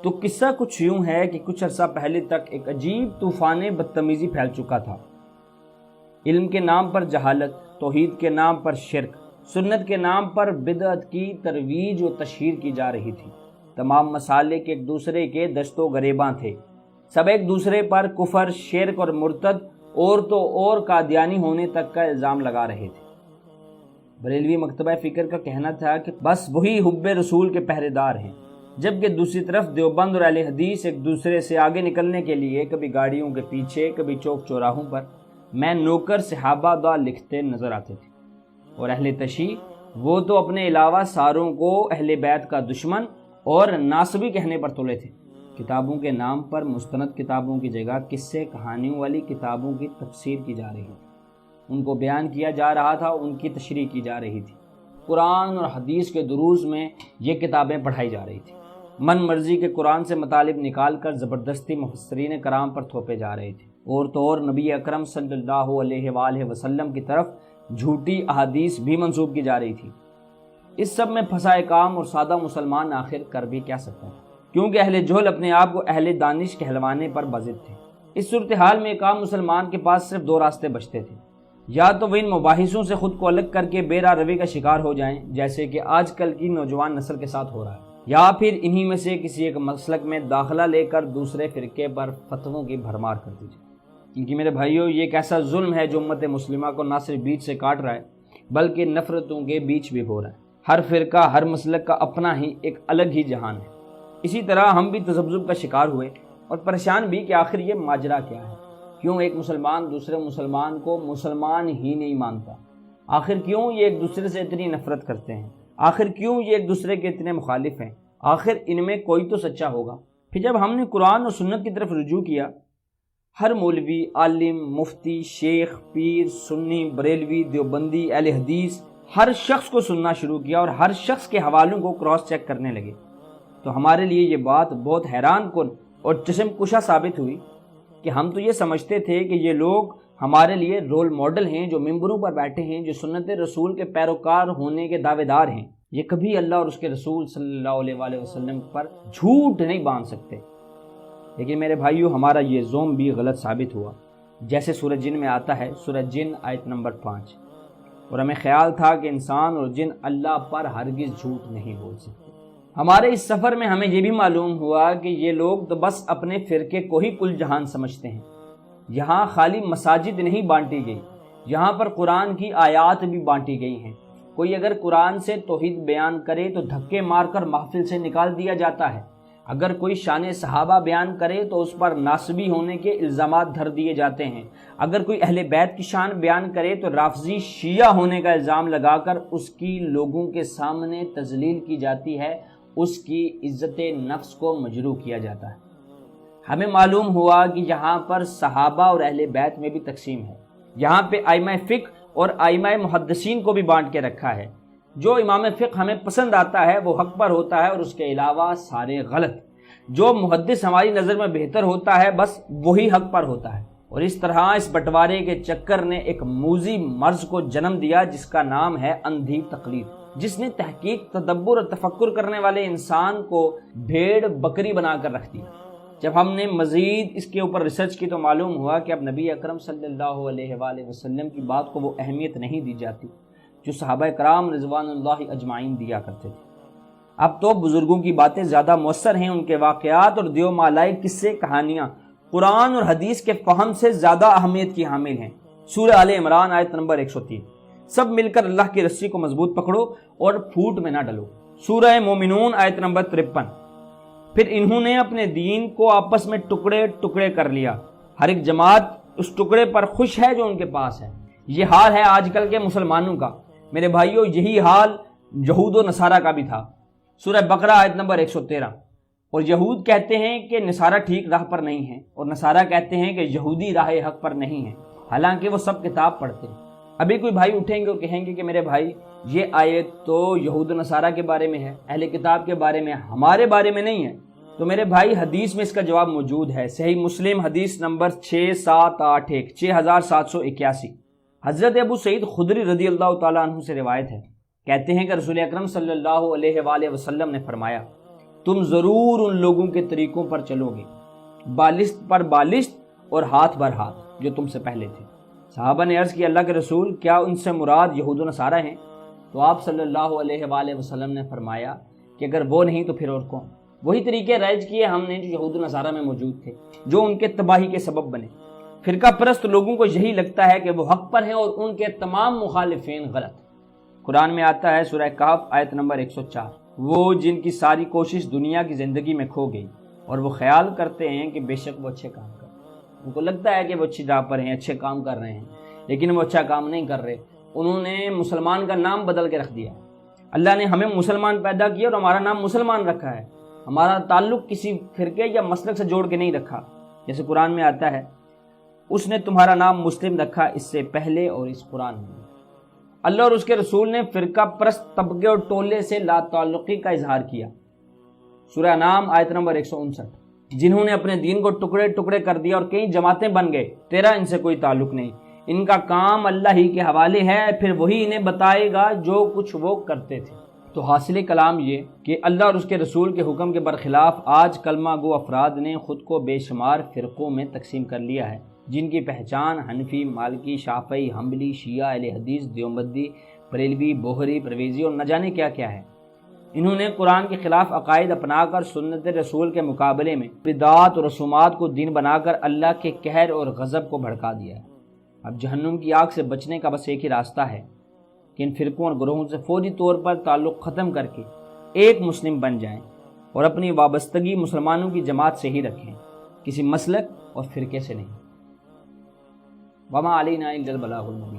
تو قصہ کچھ یوں ہے کہ کچھ عرصہ پہلے تک ایک عجیب طوفان بدتمیزی پھیل چکا تھا۔ علم کے نام پر جہالت، توحید کے نام پر شرک، سنت کے نام پر بدعت کی ترویج و تشہیر کی جا رہی تھی۔ تمام مسالک ایک دوسرے کے دست و گریباں تھے، سب ایک دوسرے پر کفر، شرک اور مرتد اور تو اور قادیانی ہونے تک کا الزام لگا رہے تھے۔ بریلوی مکتبہ فکر کا کہنا تھا کہ بس وہی حب رسول کے پہرے دار ہیں، جبکہ دوسری طرف دیوبند اور اہل حدیث ایک دوسرے سے آگے نکلنے کے لیے کبھی گاڑیوں کے پیچھے، کبھی چوک چوراہوں پر میں نوکر صحابہ دا لکھتے نظر آتے تھے، اور اہل تشیع وہ تو اپنے علاوہ ساروں کو اہل بیت کا دشمن اور ناصبی کہنے پر تلے تھے۔ کتابوں کے نام پر مستند کتابوں کی جگہ قصے کہانیوں والی کتابوں کی تفسیر کی جا رہی تھی، ان کو بیان کیا جا رہا تھا، ان کی تشریح کی جا رہی تھی۔ قرآن اور حدیث کے دروس میں یہ کتابیں پڑھائی جا رہی تھیں، من مرضی کے قرآن سے مطالب نکال کر زبردستی مفسرین کرام پر تھوپے جا رہے تھے، اور تو اور نبی اکرم صلی اللہ علیہ وآلہ وسلم کی طرف جھوٹی احادیث بھی منسوب کی جا رہی تھی۔ اس سب میں پھنسائے کام اور سادہ مسلمان آخر کر بھی کیا سکتا ہے، کیونکہ اہل جہل اپنے آپ کو اہل دانش کہلوانے پر بضد تھے۔ اس صورتحال میں ایک عام مسلمان کے پاس صرف دو راستے بچتے تھے، یا تو وہ ان مباحثوں سے خود کو الگ کر کے بے راہ روی کا شکار ہو جائیں، جیسے کہ آج کل کی نوجوان نسل کے ساتھ ہو رہا ہے، یا پھر انہی میں سے کسی ایک مسلک میں داخلہ لے کر دوسرے فرقے پر فتووں کی بھرمار کر دی جائے۔ کیونکہ میرے بھائیوں، یہ ایک ایسا ظلم ہے جو امت مسلمہ کو نہ صرف بیچ سے کاٹ رہا ہے بلکہ نفرتوں کے بیچ بھی ہو رہا ہے۔ ہر فرقہ، ہر مسلک کا اپنا ہی ایک الگ ہی جہان ہے۔ اسی طرح ہم بھی تذبذب کا شکار ہوئے اور پریشان بھی کہ آخر یہ ماجرا کیا ہے، کیوں ایک مسلمان دوسرے مسلمان کو مسلمان ہی نہیں مانتا، آخر کیوں یہ ایک دوسرے سے اتنی نفرت کرتے ہیں، آخر کیوں یہ ایک دوسرے کے اتنے مخالف ہیں، آخر ان میں کوئی تو سچا ہوگا۔ پھر جب ہم نے قرآن اور سنت کی طرف رجوع کیا، ہر مولوی، عالم، مفتی، شیخ، پیر، سنی، بریلوی، دیوبندی، اہل حدیث، ہر شخص کو سننا شروع کیا اور ہر شخص کے حوالوں کو کراس چیک کرنے لگے، تو ہمارے لیے یہ بات بہت حیران کن اور چشم کشا ثابت ہوئی کہ ہم تو یہ سمجھتے تھے کہ یہ لوگ ہمارے لیے رول ماڈل ہیں، جو ممبروں پر بیٹھے ہیں، جو سنت رسول کے پیروکار ہونے کے دعوے دار ہیں، یہ کبھی اللہ اور اس کے رسول صلی اللہ علیہ وآلہ وسلم پر جھوٹ نہیں باندھ سکتے۔ لیکن میرے بھائیوں، ہمارا یہ زوم بھی غلط ثابت ہوا، جیسے سورہ جن میں آتا ہے، سورہ جن آیت نمبر 5، اور ہمیں خیال تھا کہ انسان اور جن اللہ پر ہرگز جھوٹ نہیں بول سکتے۔ ہمارے اس سفر میں ہمیں یہ بھی معلوم ہوا کہ یہ لوگ تو بس اپنے فرقے کو ہی کل جہان سمجھتے ہیں۔ یہاں خالی مساجد نہیں بانٹی گئی، یہاں پر قرآن کی آیات بھی بانٹی گئی ہیں۔ کوئی اگر قرآن سے توحید بیان کرے تو دھکے مار کر محفل سے نکال دیا جاتا ہے، اگر کوئی شان صحابہ بیان کرے تو اس پر ناسبی ہونے کے الزامات دھر دیے جاتے ہیں، اگر کوئی اہل بیت کی شان بیان کرے تو رافضی شیعہ ہونے کا الزام لگا کر اس کی لوگوں کے سامنے تذلیل کی جاتی ہے، اس کی عزت نفس کو مجروح کیا جاتا ہے۔ ہمیں معلوم ہوا کہ یہاں پر صحابہ اور اہل بیت میں بھی تقسیم ہے، یہاں پہ ائمہ فقہ اور ائمہ محدثین کو بھی بانٹ کے رکھا ہے۔ جو امام فقہ ہمیں پسند آتا ہے وہ حق پر ہوتا ہے اور اس کے علاوہ سارے غلط، جو محدث ہماری نظر میں بہتر ہوتا ہے بس وہی حق پر ہوتا ہے۔ اور اس طرح اس بٹوارے کے چکر نے ایک موذی مرض کو جنم دیا جس کا نام ہے اندھی تقلید، جس نے تحقیق، تدبر اور تفکر کرنے والے انسان کو بھیڑ بکری بنا کر رکھ دیا۔ جب ہم نے مزید اس کے اوپر ریسرچ کی تو معلوم ہوا کہ اب نبی اکرم صلی اللہ علیہ وآلہ وسلم کی بات کو وہ اہمیت نہیں دی جاتی جو صحابہ کرام رضوان اللہ اجمعین دیا کرتے تھے۔ اب تو بزرگوں کی باتیں زیادہ مؤثر ہیں، ان کے واقعات اور دیو مالائے قصے کہانیاں قرآن اور حدیث کے فہم سے زیادہ اہمیت کی حامل ہیں۔ سورہ آل عمران آیت نمبر 103، سب مل کر اللہ کی رسی کو مضبوط پکڑو اور پھوٹ میں نہ ڈلو۔ سورہ مومنون آیت نمبر 53، پھر انہوں نے اپنے دین کو آپس میں ٹکڑے ٹکڑے کر لیا، ہر ایک جماعت اس ٹکڑے پر خوش ہے جو ان کے پاس ہے۔ یہ حال ہے آج کل کے مسلمانوں کا۔ میرے بھائیوں، یہی حال یہود و نصارہ کا بھی تھا۔ سورہ بقرہ آیت نمبر 113، اور یہود کہتے ہیں کہ نصارہ ٹھیک راہ پر نہیں ہیں، اور نصارہ کہتے ہیں کہ یہودی راہ حق پر نہیں ہیں، حالانکہ وہ سب کتاب پڑھتے ہیں۔ ابھی کوئی بھائی اٹھیں گے اور کہیں گے کہ میرے بھائی یہ آیت تو یہود و نصارہ کے بارے میں ہے، اہل کتاب کے بارے میں، ہمارے بارے میں نہیں ہے۔ تو میرے بھائی، حدیث میں اس کا جواب موجود ہے۔ صحیح مسلم حدیث نمبر 6781، 6781، حضرت ابو سعید خدری رضی اللہ تعالیٰ عنہ سے روایت ہے، کہتے ہیں کہ رسول اکرم صلی اللہ علیہ وآلہ وسلم نے فرمایا، تم ضرور ان لوگوں کے طریقوں پر چلو گے، بالشت پر بالشت اور ہاتھ بر ہاتھ، جو تم سے پہلے تھے۔ صحابہ نے عرض کی، اللہ کے رسول، کیا ان سے مراد یہود و نصارہ ہیں؟ تو آپ صلی اللہ علیہ وآلہ وسلم نے فرمایا کہ اگر وہ نہیں تو پھر اور کون؟ وہی طریقے رائج کیے ہم نے جو یہود و نصارہ میں موجود تھے، جو ان کے تباہی کے سبب بنے۔ فرقہ پرست لوگوں کو یہی لگتا ہے کہ وہ حق پر ہیں اور ان کے تمام مخالفین غلط۔ قرآن میں آتا ہے سورہ کہف آیت نمبر 104، وہ جن کی ساری کوشش دنیا کی زندگی میں کھو گئی اور وہ خیال کرتے ہیں کہ بے شک وہ اچھے کام کر رہے ہیں۔ ان کو لگتا ہے کہ وہ اچھی راہ پر ہیں، اچھے کام کر رہے ہیں، لیکن وہ اچھا کام نہیں کر رہے۔ انہوں نے مسلمان کا نام بدل کے رکھ دیا۔ اللہ نے ہمیں مسلمان پیدا کیا اور ہمارا نام مسلمان رکھا ہے، ہمارا تعلق کسی فرقے یا مسلک سے جوڑ کے نہیں رکھا۔ جیسے قرآن میں آتا ہے، اس نے تمہارا نام مسلم رکھا اس سے پہلے اور اس قرآن میں۔ اللہ اور اس کے رسول نے فرقہ پرست طبقے اور ٹولے سے لا تعلقی کا اظہار کیا۔ سورہ نام آیت نمبر 159، جنہوں نے اپنے دین کو ٹکڑے ٹکڑے کر دیا اور کئی جماعتیں بن گئے، تیرا ان سے کوئی تعلق نہیں، ان کا کام اللہ ہی کے حوالے ہے، پھر وہی انہیں بتائے گا جو کچھ وہ کرتے تھے۔ تو حاصل کلام یہ کہ اللہ اور اس کے رسول کے حکم کے برخلاف آج کلمہ گو افراد نے خود کو بے شمار فرقوں میں تقسیم کر لیا ہے، جن کی پہچان حنفی، مالکی، شافعی، حنبلی، شیعہ، اہل حدیث، دیوبندی، بریلوی، بوہری، پرویزی اور نہ جانے کیا کیا ہے۔ انہوں نے قرآن کے خلاف عقائد اپنا کر سنت رسول کے مقابلے میں بدعات اور رسومات کو دین بنا کر اللہ کے قہر اور غضب کو بھڑکا دیا ہے۔ اب جہنم کی آگ سے بچنے کا بس ایک ہی راستہ ہے کہ ان فرقوں اور گروہوں سے فوری طور پر تعلق ختم کر کے ایک مسلم بن جائیں اور اپنی وابستگی مسلمانوں کی جماعت سے ہی رکھیں، کسی مسلک اور فرقے سے نہیں۔ وما علینا الا البلاغ المبین۔